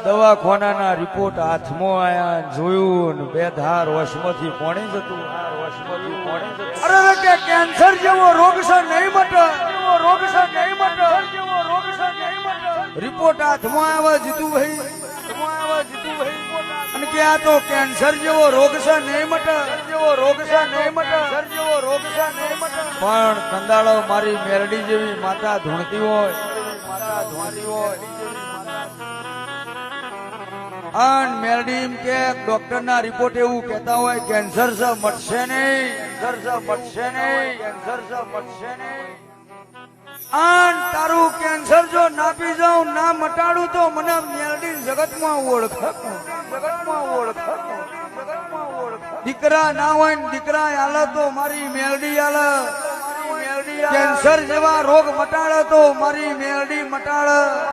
દવાખાનાના report હાથમાં આયા જોયું ને બે ધાર વશમાંથી પોણી જતું અરે કે કેન્સર જેવો રોગ છે નહીં મટે રિપોર્ટ હાથમાં આવ્યા જીતુભાઈ અને કે આ તો કેન્સર જેવો રોગ છે નહીં મટે પણ કંદાળો મારી મેરડી જેવી માતા ધૂણતી હોય અન મેરડી એમ કે ડોક્ટર ના રિપોર્ટ એવું કહેતા હોય કેન્સર છે મટશે નહીં અન તારું કેન્સર જો નાપી જાઉં ના મટાડું તો મને મેરડી જગતમાં ઓળખ દીકરા ના હોય ને દીકરા આલે તો મારી મેરડી આલે કેન્સર જેવા રોગ મટાડે તો મારી મેરડી મટાડે